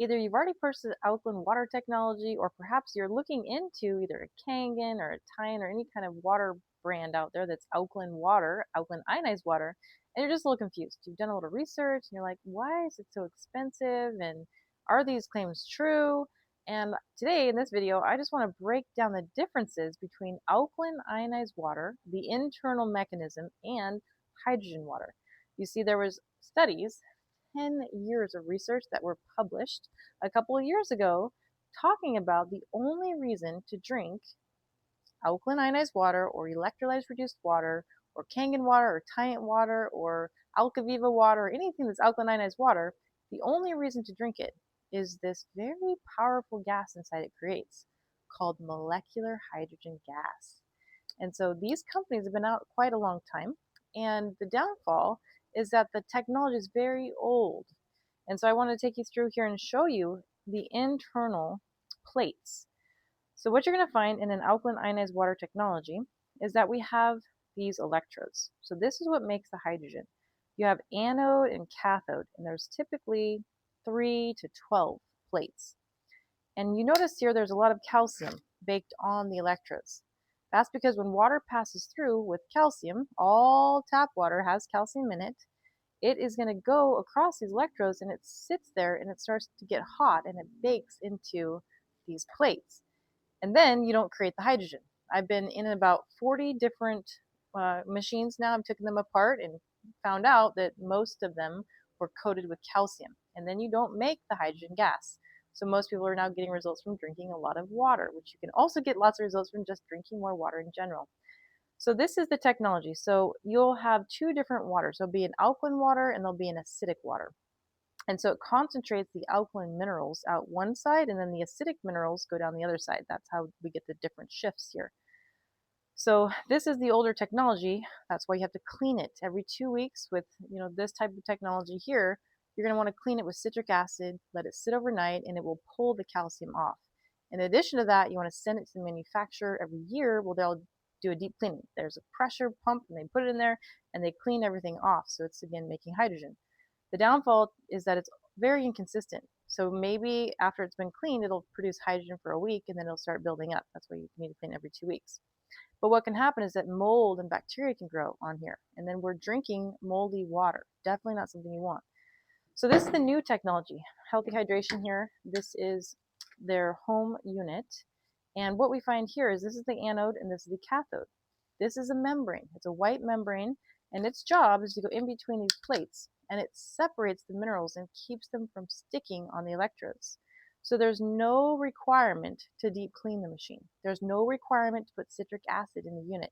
Either you've already purchased alkaline water technology, or perhaps you're looking into either a Kangen or a Tyent or any kind of water brand out there that's alkaline water, alkaline ionized water, and you're just a little confused. You've done a little research and you're like, why is it so expensive? And are these claims true? And today in this video, I just want to break down the differences between alkaline ionized water, the internal mechanism, and hydrogen water. You see, there was studies, 10 years of research that were published a couple of years ago talking about the only reason to drink alkaline ionized water or electrolytes reduced water or Kangen water or Tyent water or Alkaviva water or anything that's alkaline ionized water, the only reason to drink it is this very powerful gas inside it creates called molecular hydrogen gas. And so these companies have been out quite a long time, and the downfall is that the technology is very old. And so I want to take you through here and show you the internal plates. So what you're going to find in an alkaline ionized water technology is that we have these electrodes. So this is what makes the hydrogen. You have anode and cathode, and there's typically 3 to 12 plates. And you notice here there's a lot of calcium baked on the electrodes. That's because when water passes through with calcium, all tap water has calcium in it, it is going to go across these electrodes and it sits there and it starts to get hot and it bakes into these plates. And then you don't create the hydrogen. I've been in about 40 different machines now. I've taken them apart and found out that most of them were coated with calcium. And then you don't make the hydrogen gas. So most people are now getting results from drinking a lot of water, which you can also get lots of results from just drinking more water in general. So this is the technology. So you'll have two different waters. There'll be an alkaline water and there'll be an acidic water. And so it concentrates the alkaline minerals out one side, and then the acidic minerals go down the other side. That's how we get the different shifts here. So this is the older technology. That's why you have to clean it every 2 weeks with, this type of technology here. You're going to want to clean it with citric acid, let it sit overnight, and it will pull the calcium off. In addition to that, you want to send it to the manufacturer every year. Well, they'll do a deep cleaning. There's a pressure pump, and they put it in there, and they clean everything off. So it's, again, making hydrogen. The downfall is that it's very inconsistent. So maybe after it's been cleaned, it'll produce hydrogen for a week, and then it'll start building up. That's why you need to clean every 2 weeks. But what can happen is that mold and bacteria can grow on here, and then we're drinking moldy water. Definitely not something you want. So this is the new technology, healthy hydration here. This is their home unit. And what we find here is this is the anode and this is the cathode. This is a membrane. It's a white membrane, and its job is to go in between these plates, and it separates the minerals and keeps them from sticking on the electrodes. So there's no requirement to deep clean the machine. There's no requirement to put citric acid in the unit.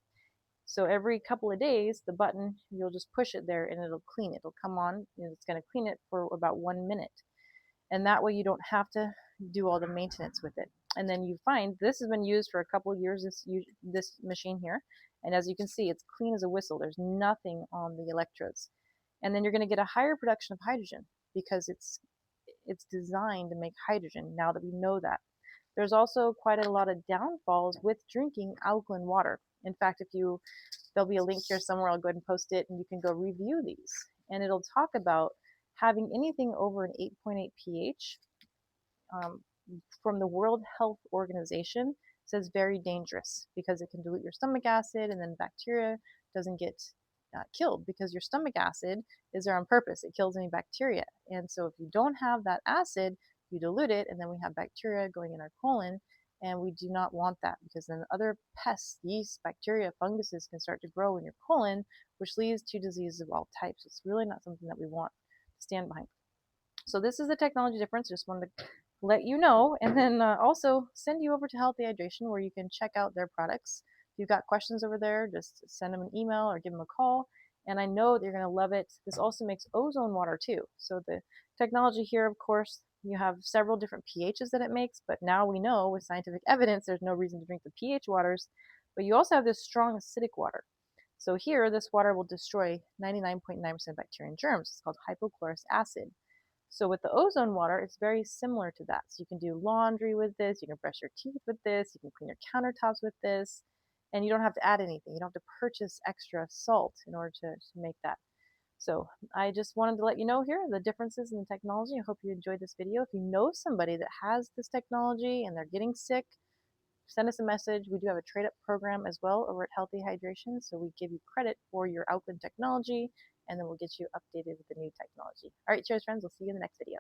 So every couple of days, the button, you'll just push it there and it'll clean it. It'll come on and it's going to clean it for about 1 minute. And that way you don't have to do all the maintenance with it. And then you find this has been used for a couple of years, this machine here. And as you can see, it's clean as a whistle. There's nothing on the electrodes. And then you're going to get a higher production of hydrogen because it's designed to make hydrogen now that we know that. There's also quite a lot of downfalls with drinking alkaline water. In fact, there'll be a link here somewhere, I'll go ahead and post it, and you can go review these. And it'll talk about having anything over an 8.8 pH from the World Health Organization says very dangerous because it can dilute your stomach acid, and then bacteria doesn't get killed because your stomach acid is there on purpose. It kills any bacteria. And so if you don't have that acid, you dilute it, and then we have bacteria going in our colon, and we do not want that because then other pests, yeast, bacteria, funguses can start to grow in your colon, which leads to diseases of all types. It's really not something that we want to stand behind. So this is the technology difference. Just wanted to let you know, and then also send you over to Healthy Hydration where you can check out their products. If you've got questions over there, just send them an email or give them a call. And I know that you're going to love it. This also makes ozone water too. So the technology here, of course, you have several different pHs that it makes, but now we know with scientific evidence there's no reason to drink the pH waters. But you also have this strong acidic water. So here, this water will destroy 99.9% bacteria and germs. It's called hypochlorous acid. So with the ozone water, it's very similar to that. So you can do laundry with this, you can brush your teeth with this, you can clean your countertops with this, and you don't have to add anything. You don't have to purchase extra salt in order to make that. So I just wanted to let you know here the differences in the technology. I hope you enjoyed this video. If you know somebody that has this technology and they're getting sick, send us a message. We do have a trade up program as well over at Healthy Hydration. So we give you credit for your Alkaline technology and then we'll get you updated with the new technology. All right, cheers, friends. We'll see you in the next video.